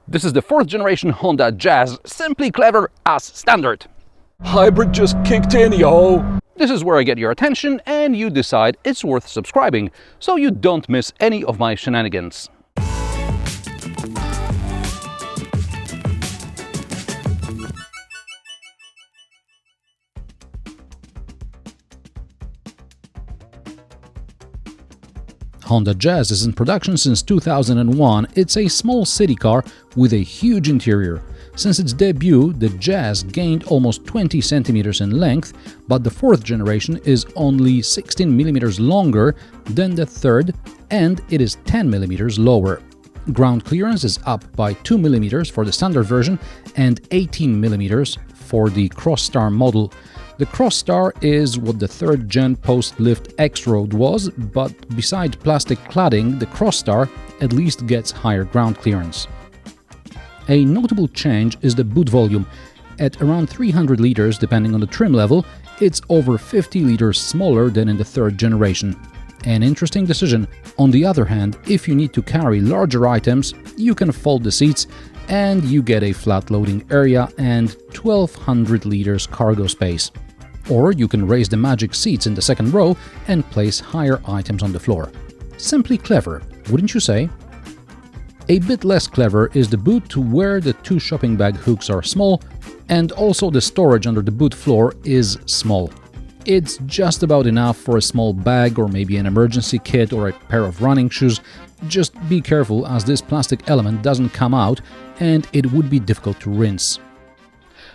This is the 4th generation Honda Jazz, simply clever as standard. Hybrid just kicked in, yo! This is where I get your attention and you decide it's worth subscribing, so you don't miss any of my shenanigans. Honda Jazz is in production since 2001. It's a small city car with a huge interior. Since its debut, the Jazz gained almost 20 centimeters in length, but the 4th generation is only 16 millimeters longer than the 3rd, and it is 10 millimeters lower. Ground clearance is up by 2 millimeters for the standard version and 18 millimeters for the Crosstar model. The Crosstar is what the 3rd gen post-lift X-Road was, but beside plastic cladding, the Crosstar at least gets higher ground clearance. A notable change is the boot volume. At around 300 liters, depending on the trim level, it's over 50 liters smaller than in the 3rd generation. An interesting decision. On the other hand, if you need to carry larger items, you can fold the seats and you get a flat loading area and 1200 liters cargo space. Or you can raise the magic seats in the 2nd row and place higher items on the floor. Simply clever, wouldn't you say? A bit less clever is the boot, where the 2 shopping bag hooks are small and also the storage under the boot floor is small. It's just about enough for a small bag or maybe an emergency kit or a pair of running shoes. Just be careful, as this plastic element doesn't come out and it would be difficult to rinse.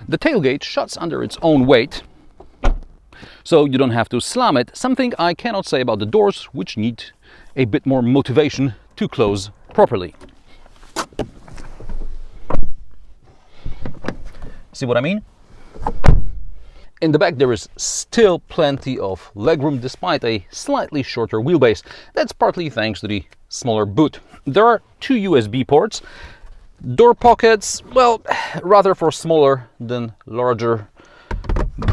The tailgate shuts under its own weight, so you don't have to slam it, something I cannot say about the doors, which need a bit more motivation to close properly. See what I mean? In the back there is still plenty of legroom despite a slightly shorter wheelbase. That's partly thanks to the smaller boot. There are 2 USB ports, door pockets, well, rather for smaller than larger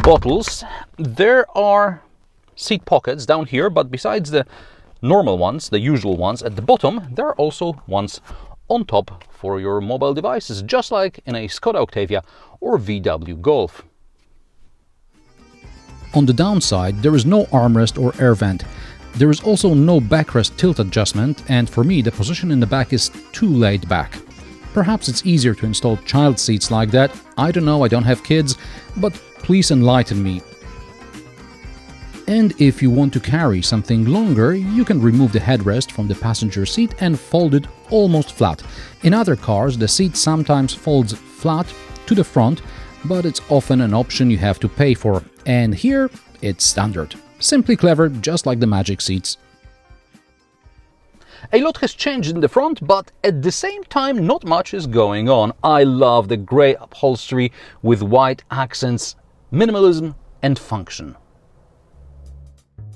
bottles. There are seat pockets down here, but besides the normal ones, the usual ones at the bottom, there are also ones on top for your mobile devices, just like in a Skoda Octavia or VW Golf. On the downside, there is no armrest or air vent. There is also no backrest tilt adjustment, and for me the position in the back is too laid back. Perhaps it's easier to install child seats like that. I don't know, I don't have kids, but please enlighten me. And if you want to carry something longer, you can remove the headrest from the passenger seat and fold it almost flat. In other cars, the seat sometimes folds flat to the front, but it's often an option you have to pay for. And here, it's standard. Simply clever, just like the magic seats. A lot has changed in the front, but at the same time not much is going on. I love the grey upholstery with white accents, minimalism and function.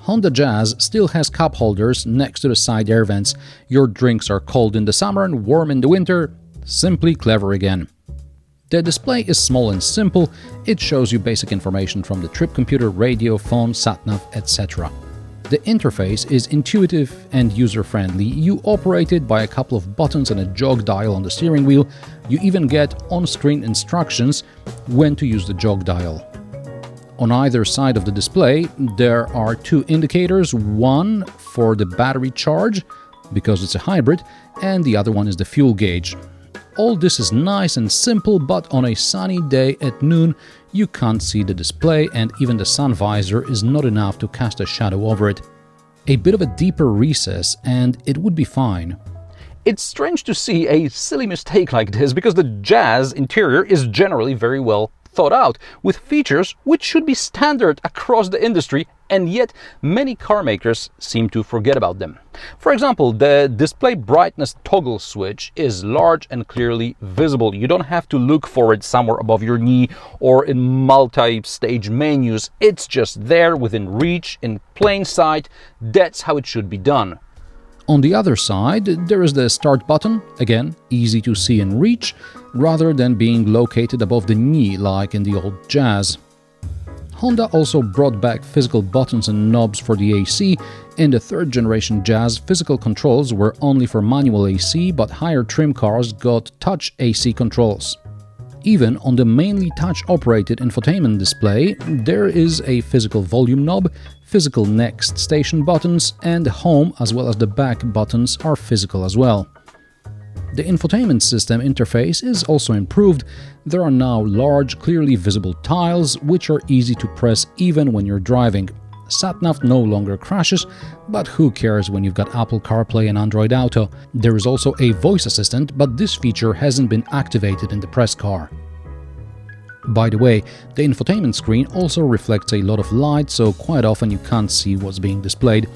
Honda Jazz still has cup holders next to the side air vents. Your drinks are cold in the summer and warm in the winter. Simply clever again. The display is small and simple. It shows you basic information from the trip computer, radio, phone, sat-nav, etc. The interface is intuitive and user-friendly. You operate it by a couple of buttons and a jog dial on the steering wheel. You even get on-screen instructions when to use the jog dial. On either side of the display, there are 2 indicators, one for the battery charge, because it's a hybrid, and the other one is the fuel gauge. All this is nice and simple, but on a sunny day at noon, you can't see the display, and even the sun visor is not enough to cast a shadow over it. A bit of a deeper recess, and it would be fine. It's strange to see a silly mistake like this, because the Jazz interior is generally very well thought out, with features which should be standard across the industry, and yet many car makers seem to forget about them. For example, the display brightness toggle switch is large and clearly visible. You don't have to look for it somewhere above your knee or in multi-stage menus. It's just there within reach, in plain sight. That's how it should be done. On the other side, there is the start button, again, easy to see and reach, rather than being located above the knee like in the old Jazz. Honda also brought back physical buttons and knobs for the AC. In the third generation Jazz, physical controls were only for manual AC, but higher trim cars got touch AC controls. Even on the mainly touch-operated infotainment display, there is a physical volume knob, physical next station buttons, and home as well as the back buttons are physical as well. The infotainment system interface is also improved. There are now large, clearly visible tiles, which are easy to press even when you're driving. Sat-nav no longer crashes, but who cares when you've got Apple CarPlay and Android Auto. There is also a voice assistant, but this feature hasn't been activated in the press car. By the way, the infotainment screen also reflects a lot of light, so quite often you can't see what's being displayed.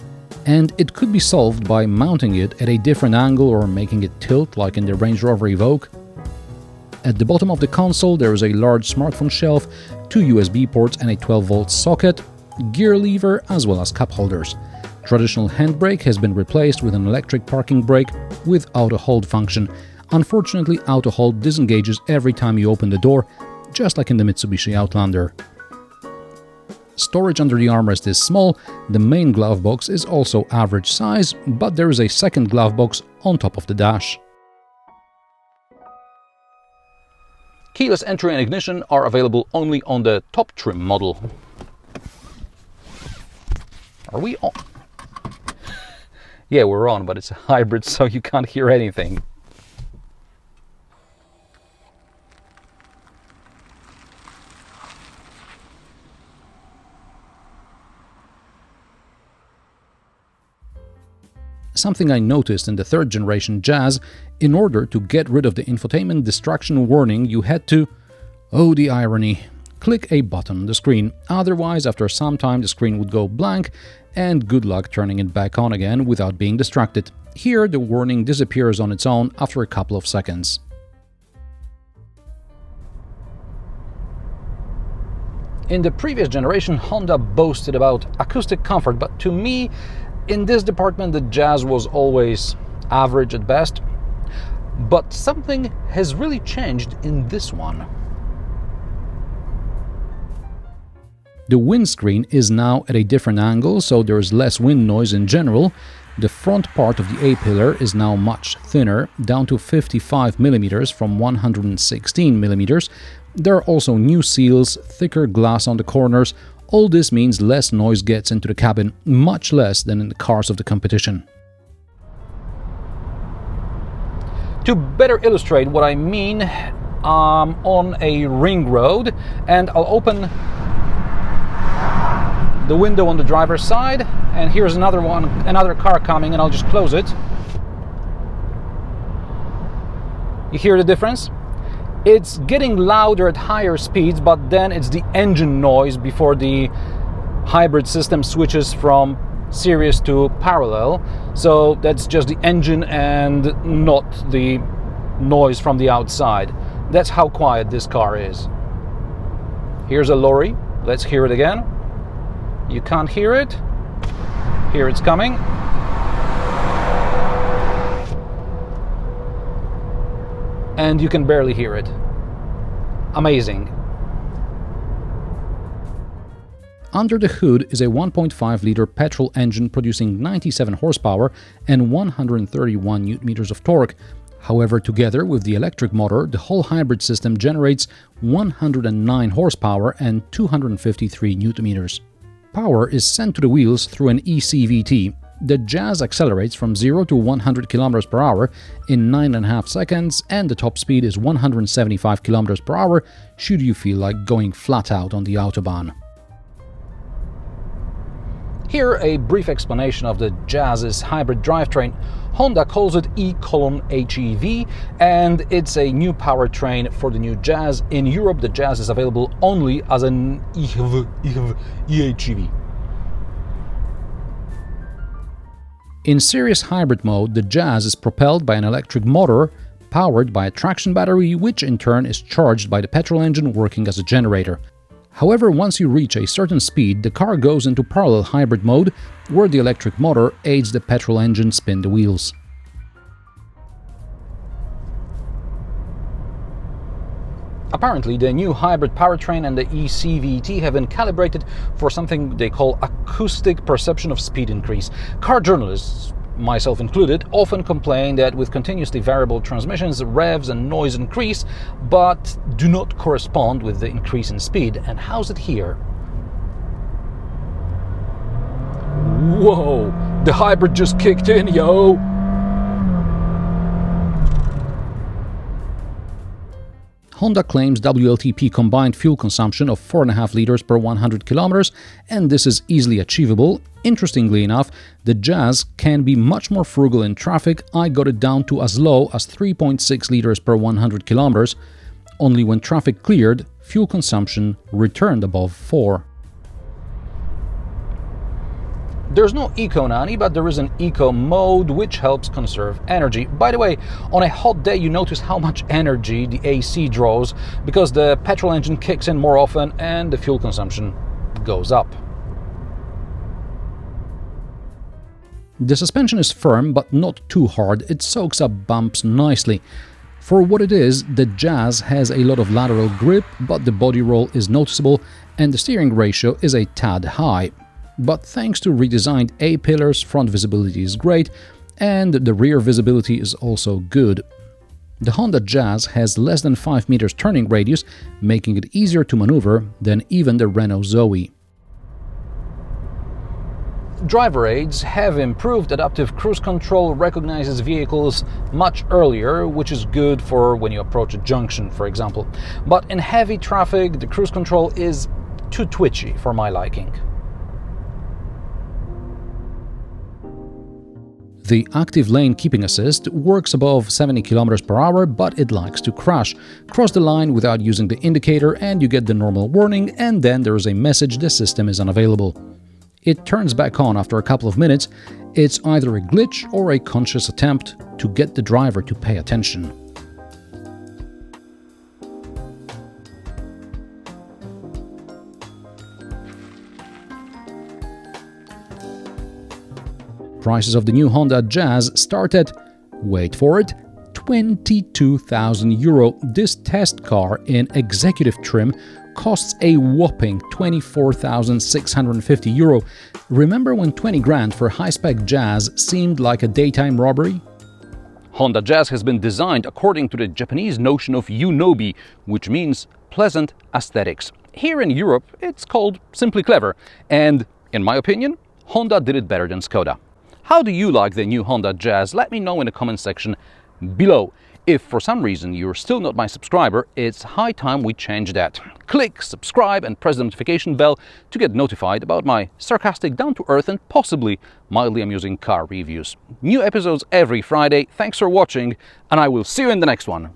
And it could be solved by mounting it at a different angle or making it tilt like in the Range Rover Evoque. At the bottom of the console there is a large smartphone shelf, 2 USB ports and a 12-volt socket, gear lever as well as cup holders. Traditional handbrake has been replaced with an electric parking brake with auto hold function. Unfortunately, auto hold disengages every time you open the door, just like in the Mitsubishi Outlander. Storage under the armrest is small, the main glove box is also average size, but there is a second glove box on top of the dash. Keyless entry and ignition are available only on the top trim model. Are we on? Yeah, we're on, but it's a hybrid, so you can't hear anything. Something I noticed in the third generation Jazz, in order to get rid of the infotainment distraction warning, you had to, oh the irony, click a button on the screen. Otherwise, after some time the screen would go blank and good luck turning it back on again without being distracted. Here the warning disappears on its own after a couple of seconds. In the previous generation, Honda boasted about acoustic comfort, but to me, in this department, the Jazz was always average at best. But something has really changed in this one. The windscreen is now at a different angle, so there is less wind noise in general. The front part of the A-pillar is now much thinner, down to 55 mm from 116 mm. There are also new seals, thicker glass on the corners. All this means less noise gets into the cabin, much less than in the cars of the competition. To better illustrate what I mean, I'm on a ring road and I'll open the window on the driver's side, and here's another car coming, and I'll just close it. You hear the difference? It's getting louder at higher speeds, but then it's the engine noise before the hybrid system switches from series to parallel. So that's just the engine and not the noise from the outside. That's how quiet this car is. Here's a lorry. Let's hear it again. You can't hear it. Here it's coming. And you can barely hear it. Amazing. Under the hood is a 1.5-liter petrol engine producing 97 horsepower and 131 Nm of torque. However, together with the electric motor, the whole hybrid system generates 109 horsepower and 253 Nm. Power is sent to the wheels through an e-CVT. The Jazz accelerates from 0 to 100 km per hour in 9.5 seconds, and the top speed is 175 km per hour should you feel like going flat out on the autobahn. Here a brief explanation of the Jazz's hybrid drivetrain. Honda calls it e-HEV, and it's a new powertrain for the new Jazz. In Europe, the Jazz is available only as an e-HEV. In serious hybrid mode, the Jazz is propelled by an electric motor powered by a traction battery, which in turn is charged by the petrol engine working as a generator. However, once you reach a certain speed, the car goes into parallel hybrid mode, where the electric motor aids the petrol engine spin the wheels. Apparently, the new hybrid powertrain and the e-CVT have been calibrated for something they call acoustic perception of speed increase. Car journalists, myself included, often complain that with continuously variable transmissions, revs and noise increase, but do not correspond with the increase in speed. And how's it here? Whoa, the hybrid just kicked in, yo! Honda claims WLTP combined fuel consumption of 4.5 liters per 100 kilometers, and this is easily achievable. Interestingly enough, the Jazz can be much more frugal in traffic. I got it down to as low as 3.6 liters per 100 kilometers. Only when traffic cleared, fuel consumption returned above 4. There's no Eco Nanny, but there is an Eco mode which helps conserve energy. By the way, on a hot day you notice how much energy the AC draws because the petrol engine kicks in more often and the fuel consumption goes up. The suspension is firm but not too hard. It soaks up bumps nicely. For what it is, the Jazz has a lot of lateral grip, but the body roll is noticeable and the steering ratio is a tad high. But thanks to redesigned A-pillars, front visibility is great, and the rear visibility is also good. The Honda Jazz has less than 5 meters turning radius, making it easier to maneuver than even the Renault Zoe. Driver aids have improved. Adaptive cruise control recognizes vehicles much earlier, which is good for when you approach a junction, for example. But in heavy traffic, the cruise control is too twitchy for my liking. The active lane keeping assist works above 70 km per hour, but it likes to crash. Cross the line without using the indicator and you get the normal warning, and then there is a message the system is unavailable. It turns back on after a couple of minutes. It's either a glitch or a conscious attempt to get the driver to pay attention. Prices of the new Honda Jazz start at, wait for it, €22,000. This test car in executive trim costs a whopping €24,650. Remember when 20 grand for high-spec Jazz seemed like a daytime robbery? Honda Jazz has been designed according to the Japanese notion of yunobi, which means pleasant aesthetics. Here in Europe, it's called simply clever, and, in my opinion, Honda did it better than Skoda. How do you like the new Honda Jazz? Let me know in the comment section below. If for some reason you're still not my subscriber, it's high time we change that. Click subscribe and press the notification bell to get notified about my sarcastic, down-to-earth and possibly mildly amusing car reviews. New episodes every Friday. Thanks for watching, and I will see you in the next one.